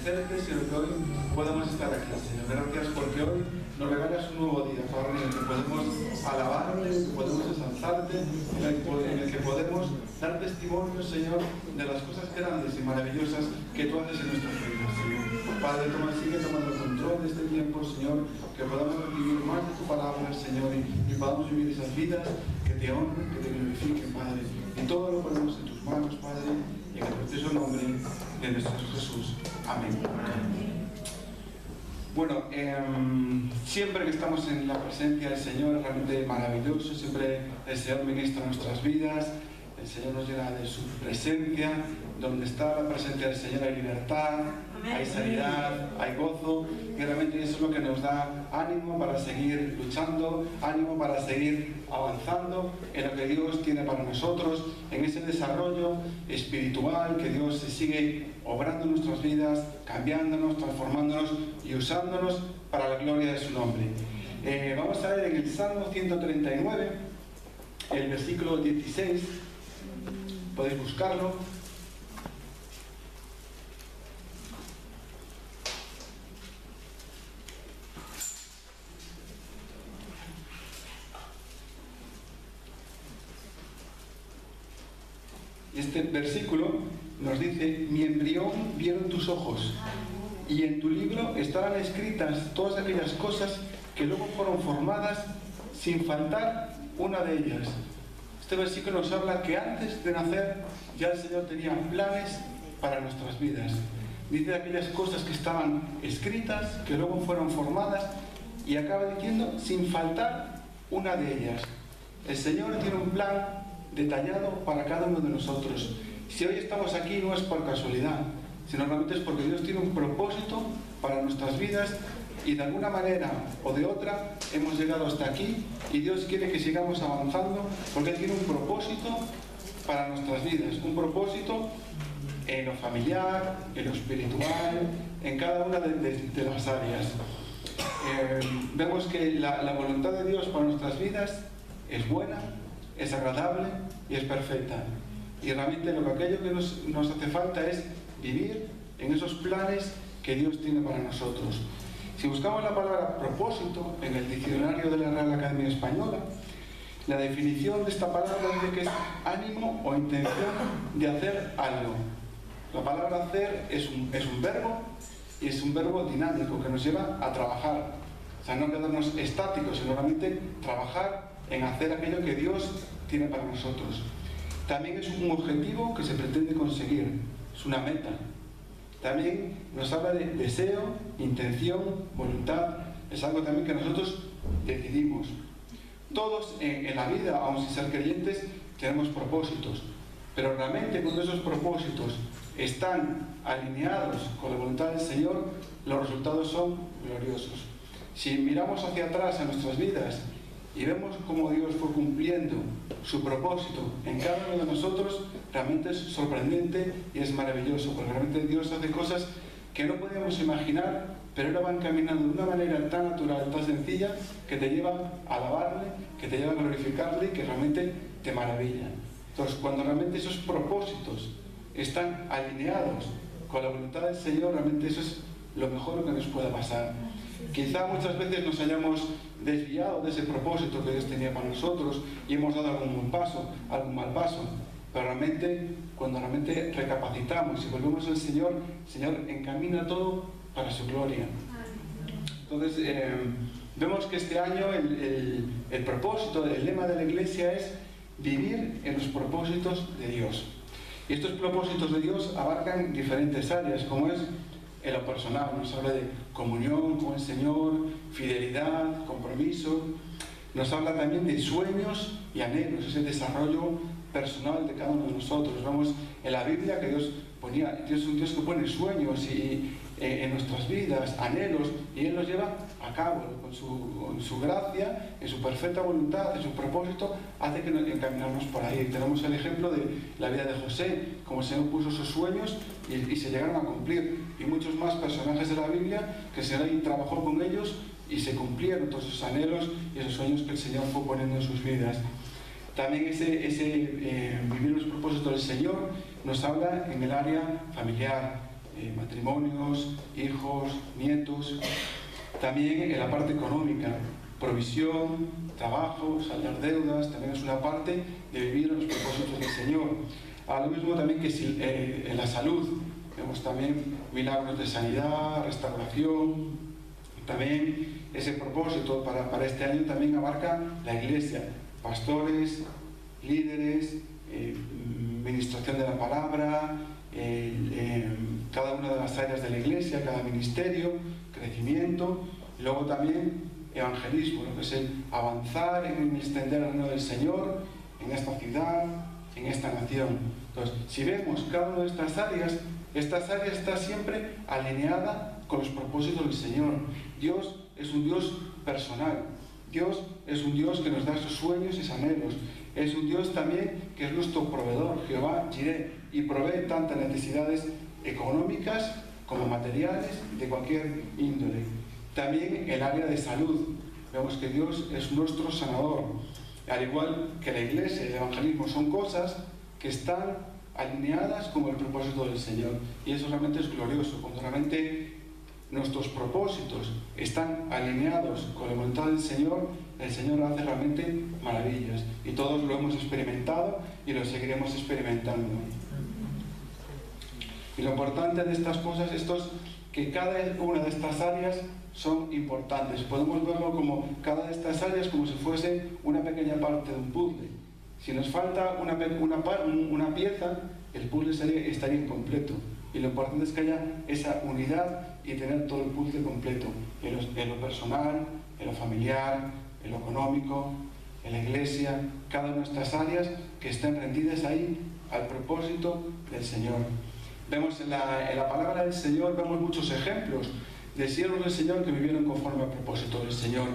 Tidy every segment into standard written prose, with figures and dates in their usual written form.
agradecerte, Señor, que hoy podamos estar aquí, Señor. Gracias porque hoy nos regalas un nuevo día, Padre, en el que podemos alabarte, en el que podemos exaltarte, en el que podemos dar testimonio, Señor, de las cosas grandes y maravillosas que tú haces en nuestras vidas, Señor. Padre, sigue tomando el control de este tiempo, Señor, que podamos vivir más de tu palabra, Señor, y podamos vivir esas vidas que te honren, que te glorifiquen, Padre. Y todo lo ponemos en tus manos, Padre, y en el precioso nombre de nuestro Jesús. Amén. Bueno, siempre que estamos en la presencia del Señor es realmente maravilloso, siempre el Señor ministra nuestras vidas, el Señor nos llena de su presencia. Donde está la presencia del Señor hay libertad, hay sanidad, hay gozo, y realmente eso es lo que nos da ánimo para seguir luchando, ánimo para seguir avanzando en lo que Dios tiene para nosotros, en ese desarrollo espiritual que Dios se sigue obrando en nuestras vidas, cambiándonos, transformándonos y usándonos para la gloria de su nombre. Vamos a ver en el Salmo 139, el versículo 16, podéis buscarlo. Y este versículo nos dice: mi embrión vieron tus ojos, y en tu libro estarán escritas todas aquellas cosas que luego fueron formadas, sin faltar una de ellas. Este versículo nos habla que antes de nacer ya el Señor tenía planes para nuestras vidas. Dice de aquellas cosas que estaban escritas, que luego fueron formadas, y acaba diciendo sin faltar una de ellas. El Señor tiene un plan detallado para cada uno de nosotros. Si hoy estamos aquí no es por casualidad, sino realmente es porque Dios tiene un propósito para nuestras vidas, y de alguna manera o de otra hemos llegado hasta aquí, y Dios quiere que sigamos avanzando porque Él tiene un propósito para nuestras vidas, un propósito en lo familiar, en lo espiritual, en cada una de las áreas. Vemos que la voluntad de Dios para nuestras vidas es buena, es agradable y es perfecta. Y realmente aquello que nos hace falta es vivir en esos planes que Dios tiene para nosotros. Si buscamos la palabra propósito en el diccionario de la Real Academia Española, la definición de esta palabra dice que es ánimo o intención de hacer algo. La palabra hacer es un verbo, y es un verbo dinámico que nos lleva a trabajar. O sea, no quedarnos estáticos, sino realmente trabajar en hacer aquello que Dios tiene para nosotros. También es un objetivo que se pretende conseguir, es una meta. También nos habla de deseo, intención, voluntad. Es algo también que nosotros decidimos. Todos en la vida, aun sin ser creyentes, tenemos propósitos, pero realmente cuando esos propósitos están alineados con la voluntad del Señor, los resultados son gloriosos. Si miramos hacia atrás en nuestras vidas y vemos cómo Dios fue cumpliendo su propósito en cada uno de nosotros, realmente es sorprendente y es maravilloso, porque realmente Dios hace cosas que no podíamos imaginar, pero ahora van caminando de una manera tan natural, tan sencilla, que te llevan a alabarle, que te llevan a glorificarle y que realmente te maravillan. Entonces, cuando realmente esos propósitos están alineados con la voluntad del Señor, realmente eso es lo mejor que nos pueda pasar. Quizá muchas veces nos hayamos desviado de ese propósito que Dios tenía para nosotros y hemos dado algún mal paso, pero realmente cuando realmente recapacitamos y volvemos al Señor, el Señor encamina todo para su gloria. Entonces vemos que este año el propósito, el lema de la Iglesia es vivir en los propósitos de Dios. Y estos propósitos de Dios abarcan diferentes áreas, como es en lo personal, nos habla de comunión con el Señor, fidelidad, compromiso. Nos habla también de sueños y anhelos, ese desarrollo personal de cada uno de nosotros. Vemos en la Biblia que Dios es un Dios que pone sueños en nuestras vidas, anhelos, y Él los lleva a cabo con su gracia, en su perfecta voluntad, en su propósito, hace que nos encaminemos por ahí. Tenemos el ejemplo de la vida de José, como el Señor puso sus sueños y se llegaron a cumplir, y muchos más personajes de la Biblia que el Señor trabajó con ellos y se cumplieron todos esos anhelos y esos sueños que el Señor fue poniendo en sus vidas. También vivir los propósitos del Señor nos habla en el área familiar, matrimonios, hijos, nietos. También en la parte económica, provisión, trabajo, saldar deudas, también es una parte de vivir en los propósitos del Señor. Lo mismo también que en la salud, vemos también milagros de sanidad, restauración. También ese propósito para este año también abarca la Iglesia, pastores, líderes, ministración de la palabra, cada una de las áreas de la Iglesia, cada ministerio, crecimiento, y luego también evangelismo, lo que es el avanzar en extender el reino del Señor en esta ciudad, en esta nación. Entonces, si vemos cada una de estas áreas está siempre alineada con los propósitos del Señor. Dios es un Dios personal. Dios es un Dios que nos da sus sueños y sus anhelos. Es un Dios también que es nuestro proveedor, Jehová Jireh, y provee tantas necesidades económicas como materiales de cualquier índole. También el área de salud. Vemos que Dios es nuestro sanador. Al igual que la Iglesia y el evangelismo son cosas que están alineadas con el propósito del Señor. Y eso realmente es glorioso, cuando realmente nuestros propósitos están alineados con la voluntad del Señor, el Señor hace realmente maravillas. Y todos lo hemos experimentado y lo seguiremos experimentando. Y lo importante de estas cosas es que cada una de estas áreas son importantes. Podemos verlo como cada de estas áreas como si fuese una pequeña parte de un puzzle. Si nos falta una pieza, el puzzle estaría incompleto. Y lo importante es que haya esa unidad y tener todo el puzzle completo. En lo personal, en lo familiar, en lo económico, en la iglesia, cada una de estas áreas que estén rendidas ahí al propósito del Señor. Vemos en la palabra del Señor, vemos muchos ejemplos de siervos del Señor que vivieron conforme al propósito del Señor.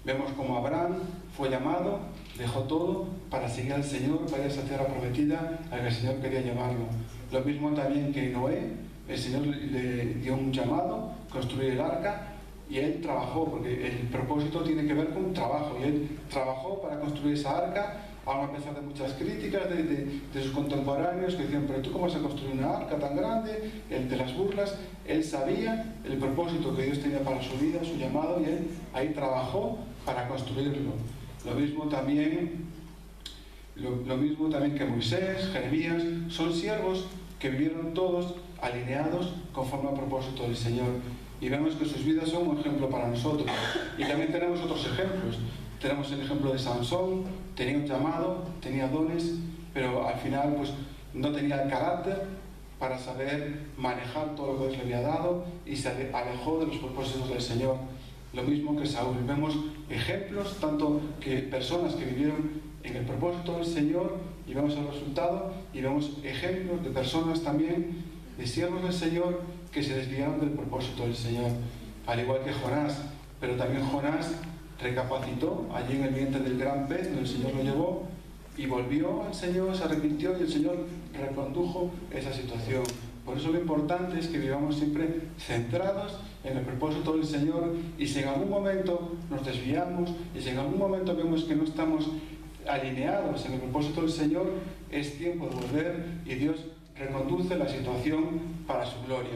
Vemos como Abraham fue llamado, dejó todo para seguir al Señor, para ir a esa tierra prometida a la que el Señor quería llevarlo. Lo mismo también que Noé, el Señor le dio un llamado, construir el arca, y él trabajó, porque el propósito tiene que ver con trabajo, y él trabajó para construir esa arca, aún a pesar de muchas críticas de sus contemporáneos que decían, pero ¿tú cómo vas a construir una arca tan grande? De las burlas. Él sabía el propósito que Dios tenía para su vida, su llamado, y él ahí trabajó para construirlo. Lo mismo también que Moisés, Jeremías, son siervos que vivieron todos alineados conforme al propósito del Señor. Y vemos que sus vidas son un ejemplo para nosotros. Y también tenemos otros ejemplos. Tenemos el ejemplo de Sansón, tenía un llamado, tenía dones, pero al final pues no tenía el carácter para saber manejar todo lo que Dios le había dado y se alejó de los propósitos del Señor. Lo mismo que Saúl. Vemos ejemplos, tanto que personas que vivieron en el propósito del Señor y vemos el resultado, y vemos ejemplos de personas también, de siervos del Señor, que se desviaron del propósito del Señor. Al igual que Jonás, pero también Jonás recapacitó allí en el vientre del gran pez, donde el Señor lo llevó, y volvió al Señor, se arrepintió y el Señor recondujo esa situación. Por eso lo importante es que vivamos siempre centrados en el propósito del Señor, y si en algún momento nos desviamos y si en algún momento vemos que no estamos alineados en el propósito del Señor, es tiempo de volver y Dios reconduce la situación para su gloria.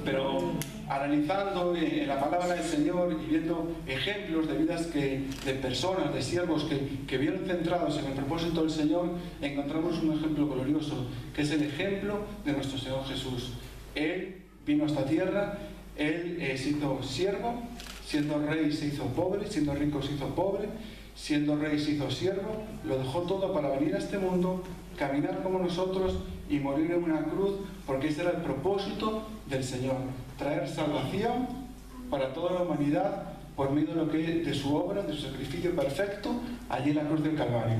Pero analizando en la palabra del Señor y viendo ejemplos de vidas de personas, de siervos que vieron centrados en el propósito del Señor, encontramos un ejemplo glorioso, que es el ejemplo de nuestro Señor Jesús. Él vino a esta tierra, Él se hizo siervo, siendo rey se hizo pobre, siendo rico se hizo pobre, siendo rey se hizo siervo, lo dejó todo para venir a este mundo, caminar como nosotros y morir en una cruz, porque ese era el propósito del Señor, traer salvación para toda la humanidad por medio de su obra, de su sacrificio perfecto allí en la cruz del Calvario.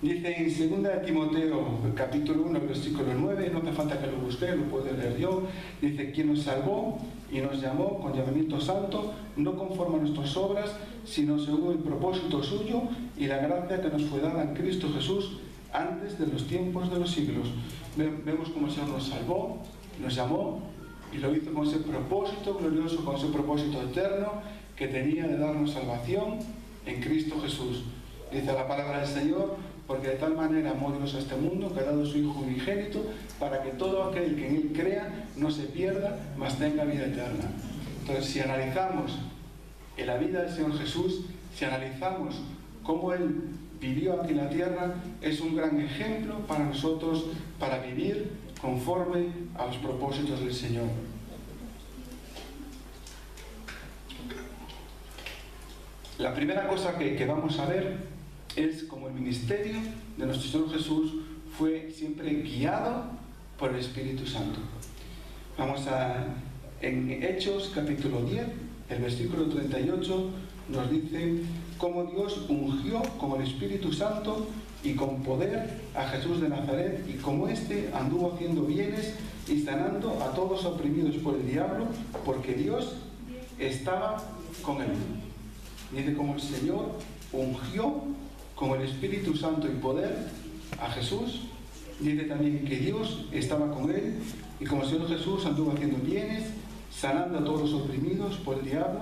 Dice en 2 Timoteo capítulo 1 versículo 9, no hace falta que lo busque, lo puedo leer yo, dice: quien nos salvó y nos llamó con llamamiento santo, no conforme a nuestras obras, sino según el propósito suyo y la gracia que nos fue dada en Cristo Jesús antes de los tiempos de los siglos. Vemos cómo el Señor nos salvó, nos llamó y lo hizo con ese propósito glorioso, con ese propósito eterno que tenía de darnos salvación en Cristo Jesús. Dice la palabra del Señor: porque de tal manera amó Dios a este mundo que ha dado su Hijo unigénito, para que todo aquel que en Él crea no se pierda, mas tenga vida eterna. Entonces, si analizamos en la vida del Señor Jesús, si analizamos cómo Él vivió aquí en la tierra, es un gran ejemplo para nosotros para vivir conforme a los propósitos del Señor. La primera cosa que vamos a ver es cómo el ministerio de nuestro Señor Jesús fue siempre guiado por el Espíritu Santo. En Hechos capítulo 10, el versículo 38, nos dice cómo Dios ungió con el Espíritu Santo y con poder a Jesús de Nazaret, y como éste anduvo haciendo bienes y sanando a todos oprimidos por el diablo, porque Dios estaba con él. Dice como el Señor ungió con el Espíritu Santo y poder a Jesús. Dice también que Dios estaba con él, y como el Señor Jesús anduvo haciendo bienes, sanando a todos los oprimidos por el diablo,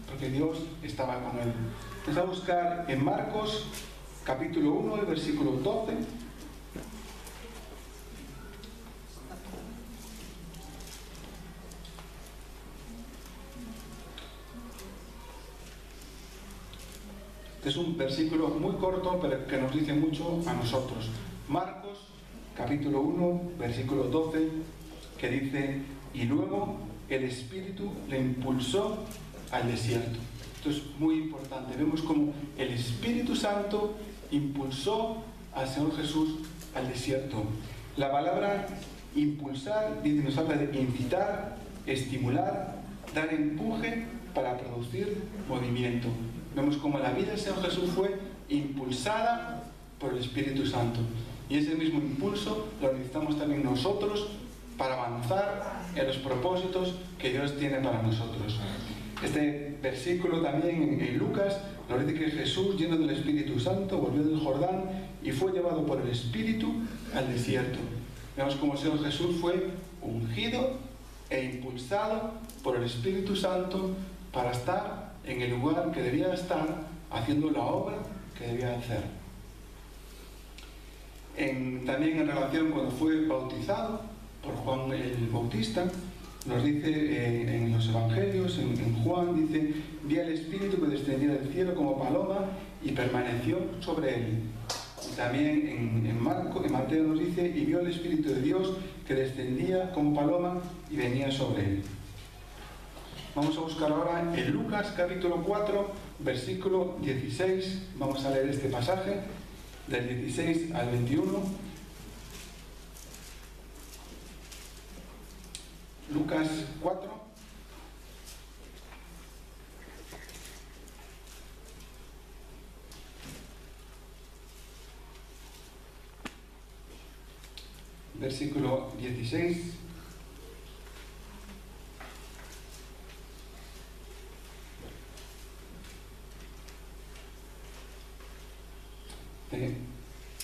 porque Dios estaba con él. Vamos a buscar en Marcos capítulo 1, el versículo 12. Es un versículo muy corto, pero que nos dice mucho a nosotros. Marcos, capítulo 1, versículo 12, que dice: y luego el Espíritu le impulsó al desierto. Esto es muy importante. Vemos cómo el Espíritu Santo impulsó al Señor Jesús al desierto. La palabra impulsar nos habla de incitar, estimular, dar empuje para producir movimiento. Vemos cómo la vida del Señor Jesús fue impulsada por el Espíritu Santo. Y ese mismo impulso lo necesitamos también nosotros para avanzar en los propósitos que Dios tiene para nosotros. Este versículo también en Lucas nos dice que Jesús, lleno del Espíritu Santo, volvió del Jordán y fue llevado por el Espíritu al desierto. Vemos cómo el Señor Jesús fue ungido e impulsado por el Espíritu Santo para estar en el lugar que debía estar, haciendo la obra que debía hacer. También en relación cuando fue bautizado por Juan el Bautista, nos dice en los Evangelios, en Juan, dice: vi al Espíritu que descendía del cielo como paloma y permaneció sobre él. Y también en Mateo nos dice: y vio el Espíritu de Dios que descendía como paloma y venía sobre él. Vamos a buscar ahora en Lucas capítulo 4, versículo 16. Vamos a leer este pasaje del 16 al 21. Lucas 4. Versículo 16.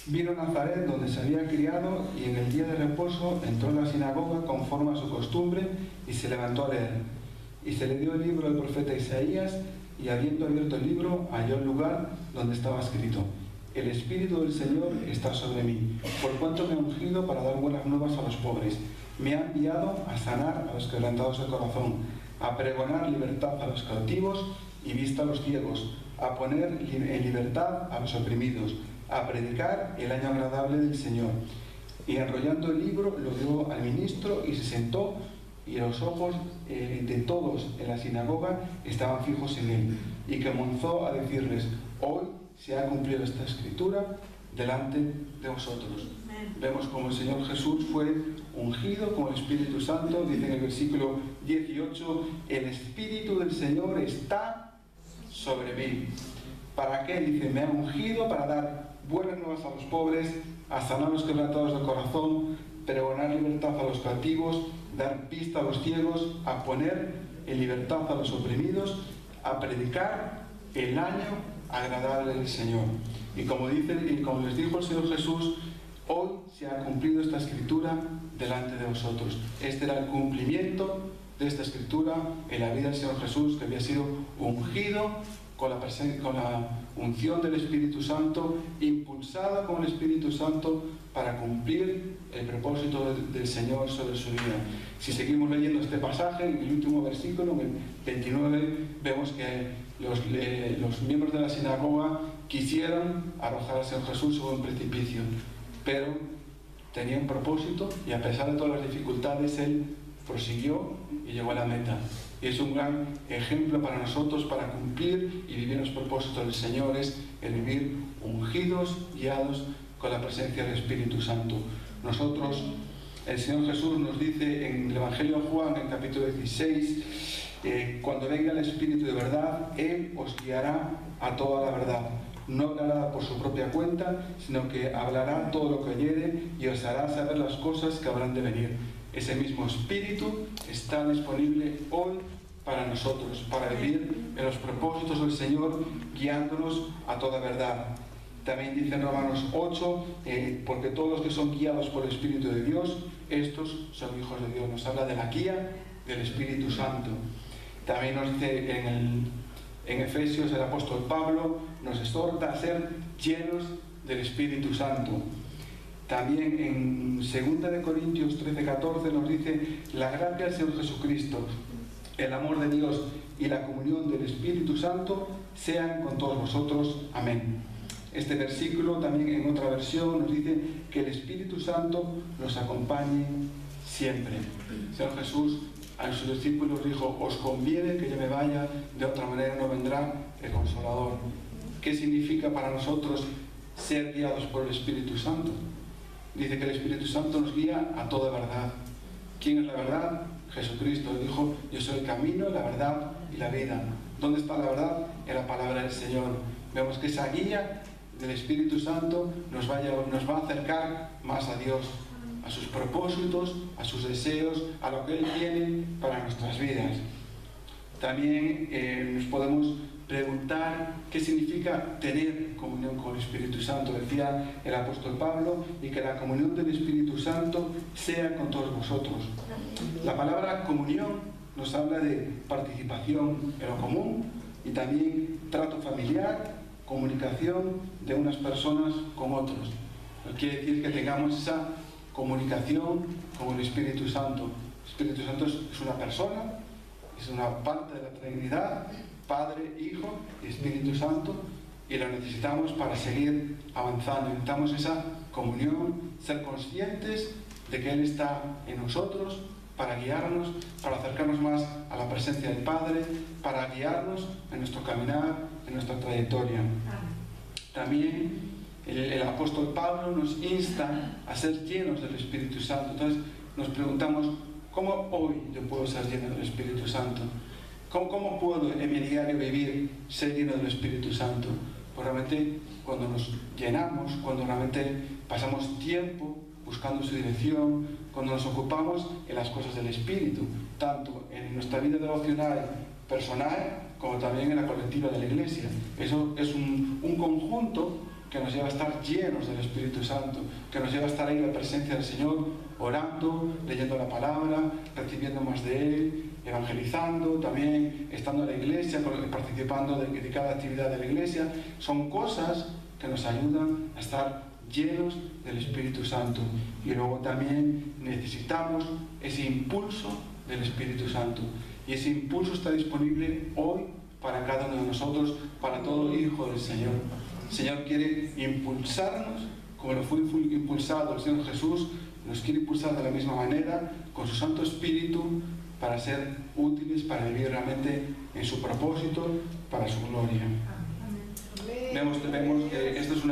Vino a Nazaret, donde se había criado, y en el día de reposo entró en la sinagoga conforme a su costumbre y se levantó a leer. Y se le dio el libro del profeta Isaías, y habiendo abierto el libro, halló el lugar donde estaba escrito: el Espíritu del Señor está sobre mí, por cuanto me ha ungido para dar buenas nuevas a los pobres. Me ha enviado a sanar a los quebrantados de corazón, a pregonar libertad a los cautivos y vista a los ciegos, a poner en libertad a los oprimidos, a predicar el año agradable del Señor. Y enrollando el libro lo dio al ministro y se sentó, y los ojos de todos en la sinagoga estaban fijos en él, y comenzó a decirles: hoy se ha cumplido esta escritura delante de vosotros. Vemos como el Señor Jesús fue ungido con el Espíritu Santo. Dice en el versículo 18: el Espíritu del Señor está sobre mí. ¿Para qué? Dice: me ha ungido para dar buenas nuevas a los pobres, a sanar a los quebrantados del corazón, pregonar libertad a los cautivos, dar vista a los ciegos, a poner en libertad a los oprimidos, a predicar el año agradable del Señor. Y como les dijo el Señor Jesús: hoy se ha cumplido esta escritura delante de vosotros. Este era el cumplimiento de esta escritura en la vida del Señor Jesús, que había sido ungido con la unción del Espíritu Santo, impulsada con el Espíritu Santo para cumplir el propósito del Señor sobre su vida. Si seguimos leyendo este pasaje, en el último versículo, en el 29, vemos que los miembros de la sinagoga quisieron arrojar al Señor Jesús sobre un precipicio, pero tenía un propósito y a pesar de todas las dificultades, Él prosiguió y llegó a la meta. Y es un gran ejemplo para nosotros para cumplir y vivir los propósitos del Señor, es el vivir ungidos, guiados con la presencia del Espíritu Santo. Nosotros, el Señor Jesús nos dice en el Evangelio de Juan, en el capítulo 16, cuando venga el Espíritu de verdad, Él os guiará a toda la verdad. No hablará por su propia cuenta, sino que hablará todo lo que oyere y os hará saber las cosas que habrán de venir. Ese mismo Espíritu está disponible hoy para nosotros, para vivir en los propósitos del Señor, guiándonos a toda verdad. También dice en Romanos 8, porque todos los que son guiados por el Espíritu de Dios, estos son hijos de Dios. Nos habla de la guía del Espíritu Santo. También nos dice en Efesios, el apóstol Pablo nos exhorta a ser llenos del Espíritu Santo. También en 2 Corintios 13-14 nos dice: la gracia del Señor Jesucristo, el amor de Dios y la comunión del Espíritu Santo sean con todos vosotros. Amén. Este versículo también en otra versión nos dice que el Espíritu Santo nos acompañe siempre. El Señor Jesús a sus discípulos dijo: os conviene que yo me vaya, de otra manera no vendrá el Consolador. ¿Qué significa para nosotros ser guiados por el Espíritu Santo? Dice que el Espíritu Santo nos guía a toda verdad. ¿Quién es la verdad? Jesucristo. Él dijo: yo soy el camino, la verdad y la vida. ¿Dónde está la verdad? En la palabra del Señor. Vemos que esa guía del Espíritu Santo nos va a acercar más a Dios, a sus propósitos, a sus deseos, a lo que Él tiene para nuestras vidas. También nos podemos preguntar qué significa tener comunión con el Espíritu Santo. Decía el apóstol Pablo: y que la comunión del Espíritu Santo sea con todos vosotros. La palabra comunión nos habla de participación en lo común y también trato familiar, comunicación de unas personas con otros. Quiere decir que tengamos esa comunicación con el Espíritu Santo. El Espíritu Santo es una persona, es una parte de la Trinidad, Padre, Hijo y Espíritu Santo, y lo necesitamos para seguir avanzando. Necesitamos esa comunión, ser conscientes de que Él está en nosotros para guiarnos, para acercarnos más a la presencia del Padre, para guiarnos en nuestro caminar, en nuestra trayectoria. También el apóstol Pablo nos insta a ser llenos del Espíritu Santo. Entonces nos preguntamos: ¿cómo hoy yo puedo ser lleno del Espíritu Santo? ¿Cómo puedo en mi diario vivir ser lleno del Espíritu Santo? Pues realmente cuando nos llenamos, cuando realmente pasamos tiempo buscando su dirección, cuando nos ocupamos en las cosas del Espíritu, tanto en nuestra vida devocional personal como también en la colectiva de la Iglesia. Eso es un conjunto que nos lleva a estar llenos del Espíritu Santo, que nos lleva a estar ahí en la presencia del Señor, orando, leyendo la palabra, recibiendo más de Él, evangelizando, también estando en la Iglesia, participando de cada actividad de la Iglesia. Son cosas que nos ayudan a estar llenos del Espíritu Santo. Y luego también necesitamos ese impulso del Espíritu Santo. Y ese impulso está disponible hoy para cada uno de nosotros, para todo hijo del Señor. El Señor quiere impulsarnos, como lo fue impulsado el Señor Jesús, nos quiere impulsar de la misma manera, con su Santo Espíritu, para ser útiles, para vivir realmente en su propósito, para su gloria. Vemos que esto es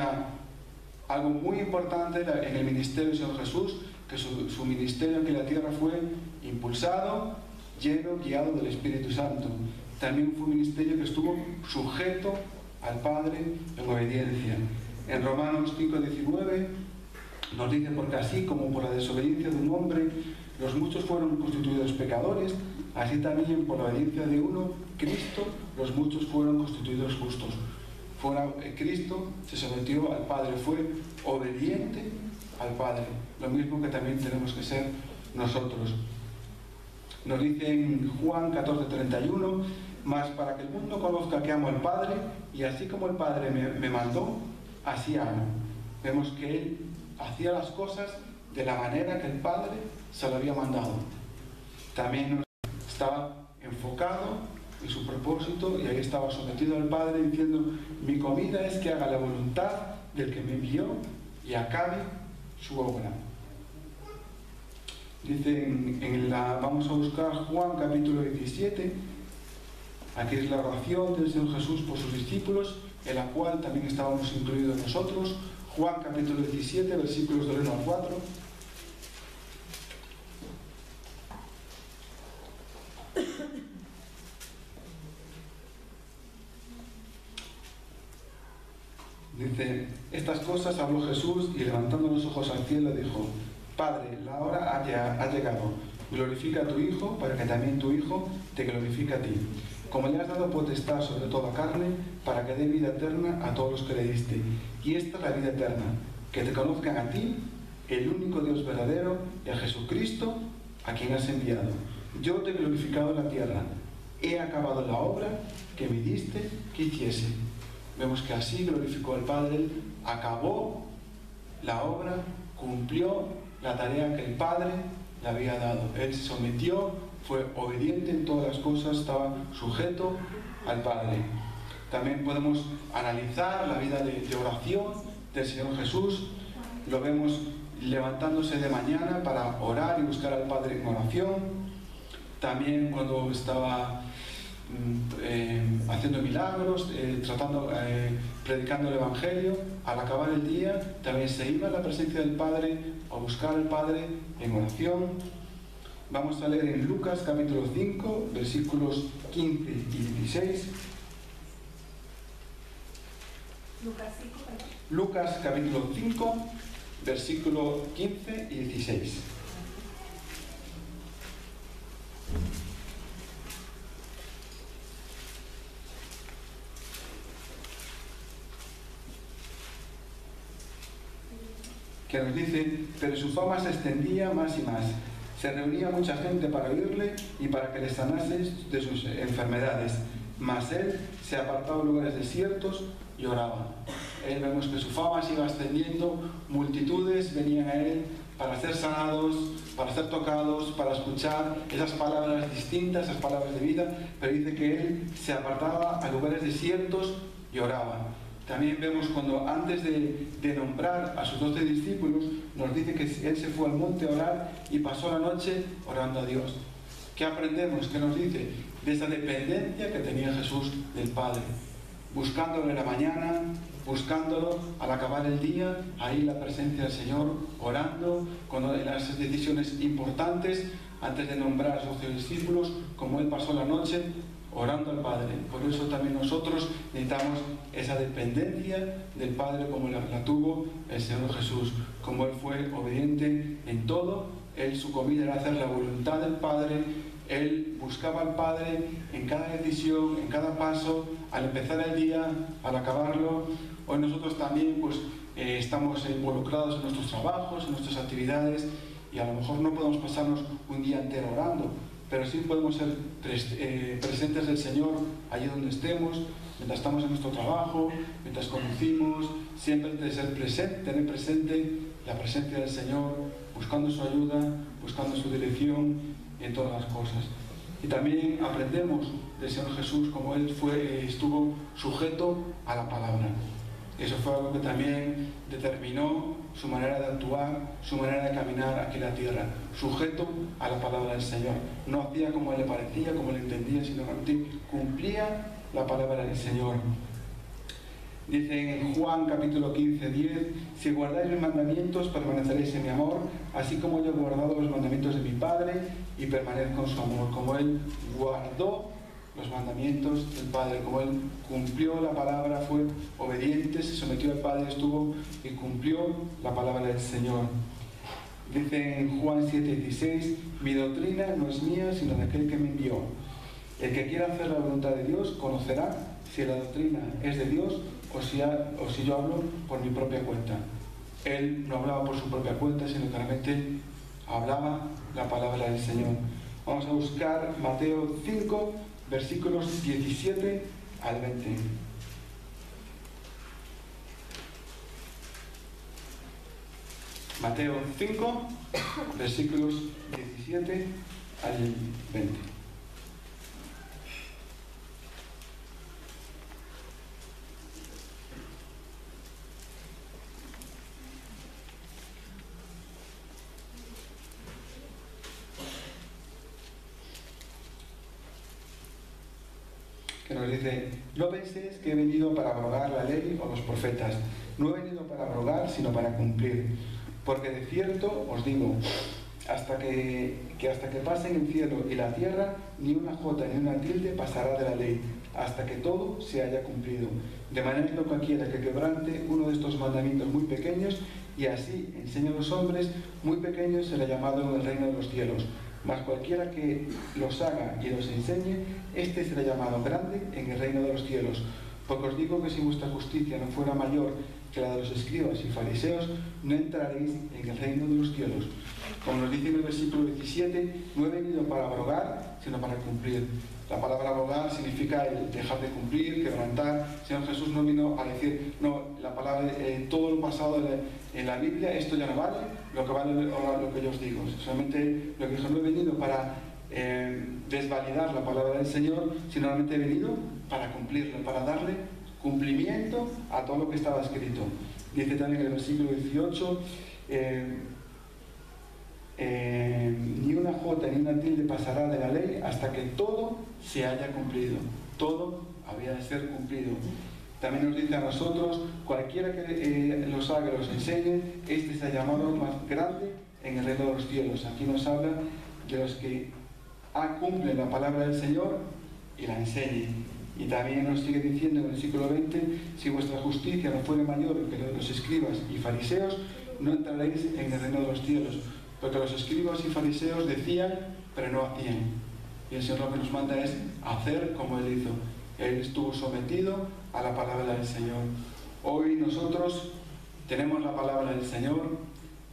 algo muy importante en el ministerio del Señor Jesús, que su ministerio aquí en la tierra fue impulsado, lleno, guiado del Espíritu Santo. También fue un ministerio que estuvo sujeto al Padre en obediencia. En Romanos 5:19 nos dice: porque así como por la desobediencia de un hombre los muchos fueron constituidos pecadores, así también por la obediencia de uno, Cristo, los muchos fueron constituidos justos. Cristo se sometió al Padre, fue obediente al Padre, lo mismo que también tenemos que ser nosotros. Nos dice en Juan 14:31: mas para que el mundo conozca que amo al Padre, y así como el Padre me mandó, así amo. Vemos que Él hacía las cosas de la manera que el Padre se lo había mandado. También estaba enfocado en su propósito y ahí estaba sometido al Padre diciendo: mi comida es que haga la voluntad del que me envió y acabe su obra. Dice vamos a buscar Juan capítulo 17. Aquí es la oración del Señor Jesús por sus discípulos, en la cual también estábamos incluidos nosotros. Juan capítulo 17, versículos del 1 al 4. Dice: estas cosas habló Jesús y levantando los ojos al cielo dijo: Padre, la hora ha llegado, glorifica a tu Hijo para que también tu Hijo te glorifique a ti, como le has dado potestad sobre toda carne, para que dé vida eterna a todos los que le diste. Y esta es la vida eterna, que te conozcan a ti, el único Dios verdadero, y a Jesucristo, a quien has enviado. Yo te he glorificado en la tierra, he acabado la obra que me diste que hiciese. Vemos que así glorificó al Padre, él acabó la obra, cumplió la tarea que el Padre le había dado. Él se sometió, fue obediente en todas las cosas, estaba sujeto al Padre. También podemos analizar la vida de oración del Señor Jesús. Lo vemos levantándose de mañana para orar y buscar al Padre en oración. También cuando estaba haciendo milagros, predicando el Evangelio, al acabar el día también se iba a la presencia del Padre a buscar al Padre en oración. Vamos a leer en Lucas capítulo 5, versículos 15 y 16. Lucas capítulo 5, versículo 15 y 16. Que nos dice: pero su fama se extendía más y más. Se reunía mucha gente para oírle y para que le sanase de sus enfermedades. Mas él se apartaba en lugares desiertos y oraba. Vemos que su fama se iba extendiendo, multitudes venían a él para ser sanados, para ser tocados, para escuchar esas palabras distintas, esas palabras de vida, pero dice que él se apartaba a lugares desiertos y oraba. También vemos cuando antes de nombrar a sus 12 discípulos, nos dice que él se fue al monte a orar y pasó la noche orando a Dios. ¿Qué aprendemos? ¿Qué nos dice? De esa dependencia que tenía Jesús del Padre. Buscándolo en la mañana, buscándolo al acabar el día, ahí la presencia del Señor, orando, con las decisiones importantes, antes de nombrar a sus 12 discípulos, como él pasó la noche orando al Padre. Por eso también nosotros necesitamos esa dependencia del Padre como la tuvo el Señor Jesús. Como él fue obediente en todo, su comida era hacer la voluntad del Padre, él buscaba al Padre en cada decisión, en cada paso, al empezar el día, al acabarlo. Hoy nosotros también estamos involucrados en nuestros trabajos, en nuestras actividades, y a lo mejor no podemos pasarnos un día entero orando, pero sí podemos ser presentes del Señor allí donde estemos, mientras estamos en nuestro trabajo, mientras conducimos, siempre tener presente la presencia del Señor, buscando su ayuda, buscando su dirección en todas las cosas. Y también aprendemos del Señor Jesús como él estuvo sujeto a la palabra. Eso fue algo que también determinó su manera de actuar, su manera de caminar aquí en la tierra, sujeto a la palabra del Señor. No hacía como le parecía, como le entendía, sino realmente cumplía la palabra del Señor. Dice en Juan capítulo 15, 10: si guardáis mis mandamientos, permaneceréis en mi amor, así como yo he guardado los mandamientos de mi Padre y permanezco en su amor. Como él guardó los mandamientos del Padre, como él cumplió la palabra, fue obediente, se sometió al Padre, estuvo y cumplió la palabra del Señor. Dice en Juan 7:16: mi doctrina no es mía, sino de aquel que me envió. El que quiera hacer la voluntad de Dios conocerá si la doctrina es de Dios o si yo hablo por mi propia cuenta. Él no hablaba por su propia cuenta, sino que realmente hablaba la palabra del Señor. Vamos a buscar Mateo 5, versículos 17 al 20. Mateo 5, versículos 17 al 20. Que nos dice: no penséis que he venido para abrogar la ley o los profetas. No he venido para abrogar, sino para cumplir. Porque de cierto os digo, hasta que pasen el cielo y la tierra, ni una jota ni una tilde pasará de la ley, hasta que todo se haya cumplido. De manera que cualquiera que quebrante uno de estos mandamientos muy pequeños, y así enseña a los hombres, muy pequeños será llamado en el reino de los cielos. Mas cualquiera que los haga y los enseñe, éste será llamado grande en el reino de los cielos. Porque os digo que si vuestra justicia no fuera mayor que la de los escribas y fariseos, no entraréis en el reino de los cielos. Como nos dice en el versículo 17, no he venido para abrogar, sino para cumplir. La palabra abrogar significa el dejar de cumplir, quebrantar. El Señor Jesús no vino a decir, no, la palabra, todo lo pasado en la Biblia, esto ya no vale, lo que vale ahora lo que yo os digo. Solamente lo que dijo, no he venido para desvalidar la palabra del Señor, sino realmente he venido para cumplirla, para darle cumplimiento a todo lo que estaba escrito. Dice también en el versículo 18, ni una jota ni una tilde pasará de la ley hasta que todo se haya cumplido. Todo había de ser cumplido. También nos dice a nosotros, cualquiera que los haga y los enseñe, este se ha llamado más grande en el reino de los cielos. Aquí nos habla de los que cumplen la palabra del Señor y la enseñen. Y también nos sigue diciendo en el versículo 20, si vuestra justicia no fuere mayor que la de los escribas y fariseos, no entraréis en el reino de los cielos. Porque los escribas y fariseos decían, pero no hacían. Y el Señor lo que nos manda es hacer como Él hizo. Él estuvo sometido a la palabra del Señor. Hoy nosotros tenemos la palabra del Señor,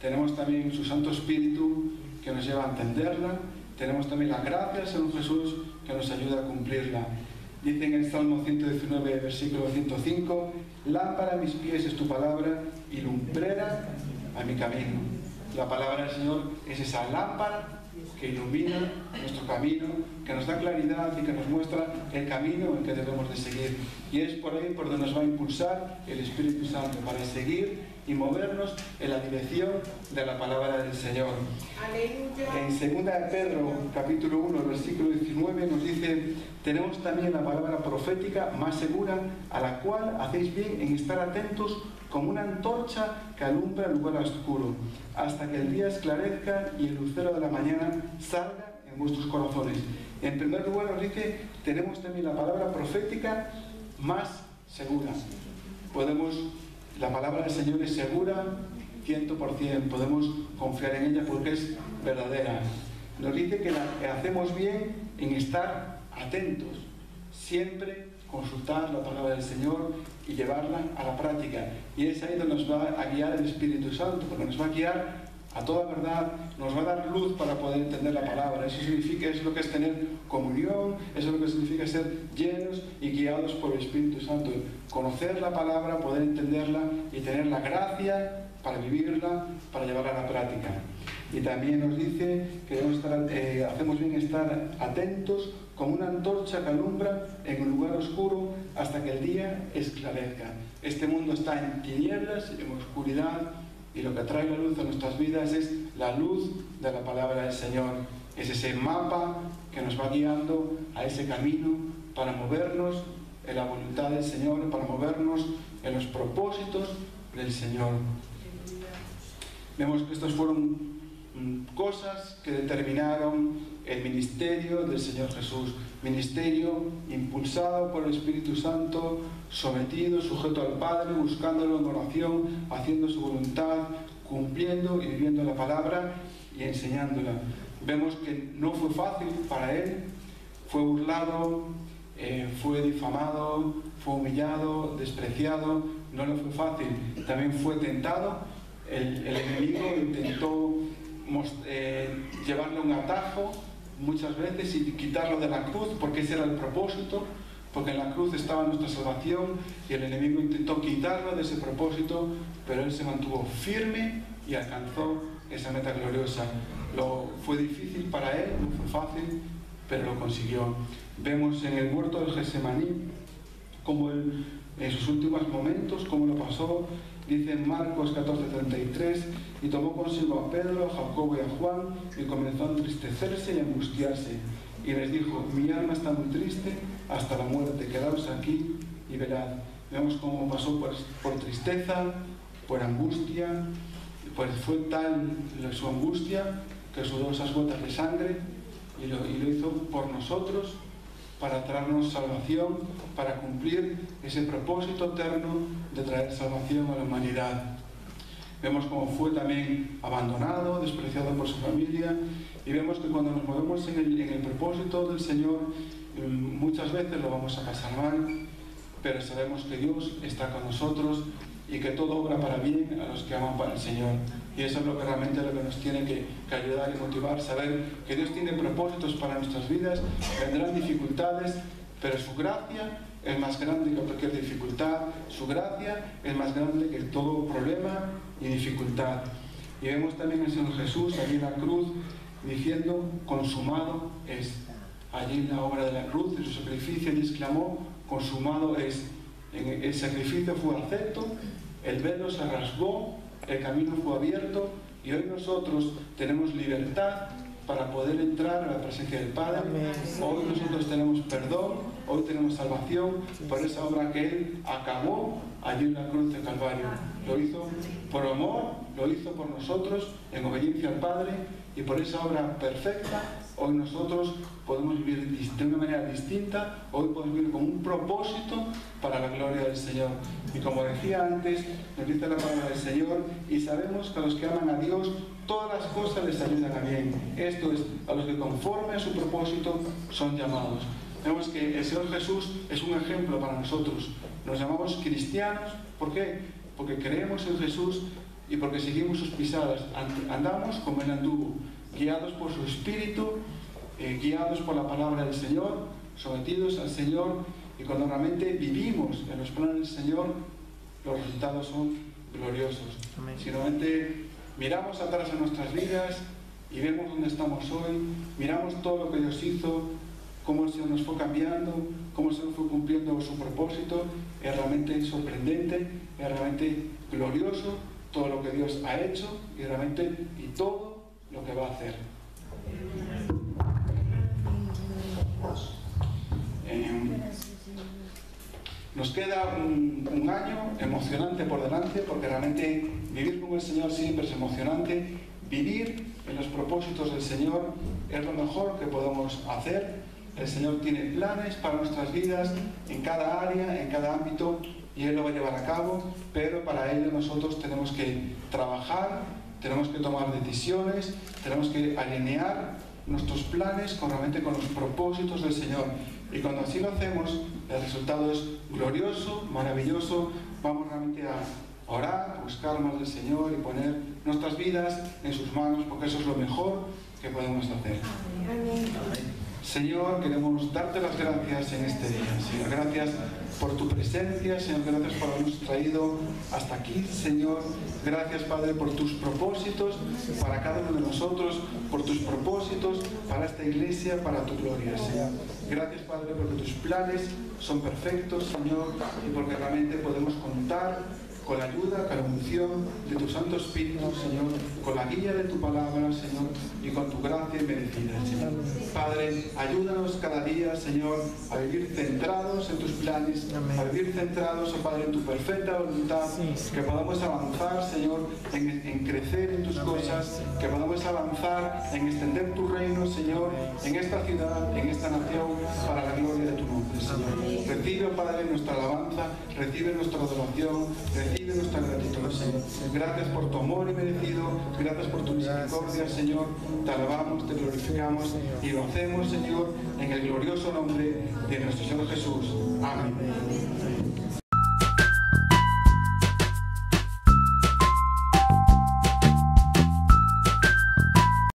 tenemos también su Santo Espíritu que nos lleva a entenderla, tenemos también la gracia del Señor Jesús que nos ayuda a cumplirla. Dice en el Salmo 119, versículo 105, lámpara a mis pies es tu palabra y lumbrera a mi camino. La palabra del Señor es esa lámpara que ilumina nuestro camino, que nos da claridad y que nos muestra el camino en que debemos de seguir. Y es por ahí por donde nos va a impulsar el Espíritu Santo, para seguir y movernos en la dirección de la palabra del Señor. Aleluya. En 2 de Pedro, capítulo 1, versículo 19, nos dice, tenemos también la palabra profética más segura, a la cual hacéis bien en estar atentos como una antorcha que alumbra el lugar oscuro, hasta que el día esclarezca y el lucero de la mañana salga en vuestros corazones. En primer lugar nos dice, tenemos también la palabra profética más segura. La palabra del Señor es segura 100%, podemos confiar en ella porque es verdadera. Nos dice que hacemos bien en estar atentos, siempre consultar la palabra del Señor y llevarla a la práctica. Y es ahí donde nos va a guiar el Espíritu Santo, porque nos va a guiar a toda verdad, nos va a dar luz para poder entender la palabra. Eso significa, es lo que es tener comunión, eso es lo que significa ser llenos y guiados por el Espíritu Santo. Conocer la palabra, poder entenderla y tener la gracia para vivirla, para llevarla a la práctica. Y también nos dice que hacemos bien estar atentos como una antorcha que alumbra en un lugar oscuro hasta que el día esclarezca. Este mundo está en tinieblas, en oscuridad, y lo que trae la luz a nuestras vidas es la luz de la palabra del Señor. Es ese mapa que nos va guiando a ese camino para movernos en la voluntad del Señor, para movernos en los propósitos del Señor. Vemos que estos fueron cosas que determinaron el ministerio del Señor Jesús. Ministerio impulsado por el Espíritu Santo, sometido, sujeto al Padre, buscándolo en oración, haciendo su voluntad, cumpliendo y viviendo la palabra y enseñándola. Vemos que no fue fácil para él, fue burlado, fue difamado, fue humillado, despreciado, no le fue fácil. También fue tentado, el enemigo intentó llevarle un atajo muchas veces y quitarlo de la cruz, porque ese era el propósito, porque en la cruz estaba nuestra salvación, y el enemigo intentó quitarlo de ese propósito, pero él se mantuvo firme y alcanzó esa meta gloriosa. Fue difícil para él, no fue fácil, pero lo consiguió. Vemos en el huerto del Getsemaní cómo él, en sus últimos momentos, cómo lo pasó. Dice en Marcos 14:33, y tomó consigo a Pedro, a Jacobo y a Juan, y comenzó a entristecerse y a angustiarse. Y les dijo: mi alma está muy triste hasta la muerte, quedaos aquí y velad. Vemos cómo pasó por tristeza, por angustia, pues fue tal su angustia que sudó esas gotas de sangre y lo hizo por nosotros, para traernos salvación, para cumplir ese propósito eterno de traer salvación a la humanidad. Vemos cómo fue también abandonado, despreciado por su familia, y vemos que cuando nos movemos en el propósito del Señor, muchas veces lo vamos a pasar mal, pero sabemos que Dios está con nosotros y que todo obra para bien a los que aman para el Señor. Y eso es lo que realmente nos tiene que ayudar y motivar, saber que Dios tiene propósitos para nuestras vidas. Vendrán dificultades, pero su gracia es más grande que cualquier dificultad. Su gracia es más grande que todo problema y dificultad. Y vemos también al Señor Jesús allí en la cruz diciendo: consumado es. Allí en la obra de la cruz, en su sacrificio, Él exclamó: consumado es. El sacrificio fue acepto, el velo se rasgó, el camino fue abierto, y hoy nosotros tenemos libertad para poder entrar a la presencia del Padre. Hoy nosotros tenemos perdón, hoy tenemos salvación por esa obra que Él acabó allí en la cruz de Calvario. Lo hizo por amor, lo hizo por nosotros, en obediencia al Padre, y por esa obra perfecta hoy nosotros podemos vivir de una manera distinta. Hoy podemos vivir con un propósito para la gloria del Señor. Y como decía antes, nos dice la palabra del Señor: y sabemos que a los que aman a Dios todas las cosas les ayudan a bien. Esto es, a los que conforme a su propósito son llamados. Vemos que el Señor Jesús es un ejemplo para nosotros. Nos llamamos cristianos. ¿Por qué? Porque creemos en Jesús y porque seguimos sus pisadas. Andamos como Él anduvo, guiados por su Espíritu, guiados por la palabra del Señor, sometidos al Señor. Y cuando realmente vivimos en los planes del Señor, los resultados son gloriosos. Amén. Si realmente miramos atrás en nuestras vidas y vemos dónde estamos hoy, miramos todo lo que Dios hizo, cómo el Señor nos fue cambiando, cómo el Señor fue cumpliendo su propósito, es realmente sorprendente, es realmente glorioso todo lo que Dios ha hecho y todo lo que va a hacer. Nos queda un año emocionante por delante, porque realmente vivir con el Señor siempre es emocionante. Vivir en los propósitos del Señor es lo mejor que podemos hacer. El Señor tiene planes para nuestras vidas en cada área, en cada ámbito, y Él lo va a llevar a cabo, pero para ello nosotros tenemos que trabajar, tenemos que tomar decisiones, tenemos que alinear nuestros planes realmente con los propósitos del Señor. Y cuando así lo hacemos, el resultado es glorioso, maravilloso. Vamos realmente a orar, a buscar más del Señor y poner nuestras vidas en sus manos, porque eso es lo mejor que podemos hacer. Amén. Señor, queremos darte las gracias en este día. Señor, gracias por tu presencia. Señor, gracias por habernos traído hasta aquí. Señor, gracias, Padre, por tus propósitos para cada uno de nosotros, por tus propósitos para esta iglesia, para tu gloria, Señor. Gracias, Padre, porque tus planes son perfectos, Señor, y porque realmente podemos contar con la ayuda, con la unción de tu Santo Espíritu, Señor, con la guía de tu palabra, Señor, y con tu gracia merecida, Señor. Padre, ayúdanos cada día, Señor, a vivir centrados en tus planes, a vivir centrados, oh Padre, en tu perfecta voluntad, que podamos avanzar, Señor, en crecer en tus cosas, que podamos avanzar en extender tu reino, Señor, en esta ciudad, en esta nación, para la gloria de tu nombre, Señor. Recibe, Padre, nuestra alabanza, recibe nuestra adoración, recibe nuestra gratitud, Señor. Gracias por tu amor inmerecido, gracias por tu misericordia, Señor. Te alabamos, te glorificamos y lo hacemos, Señor, en el glorioso nombre de nuestro Señor Jesús. Amén.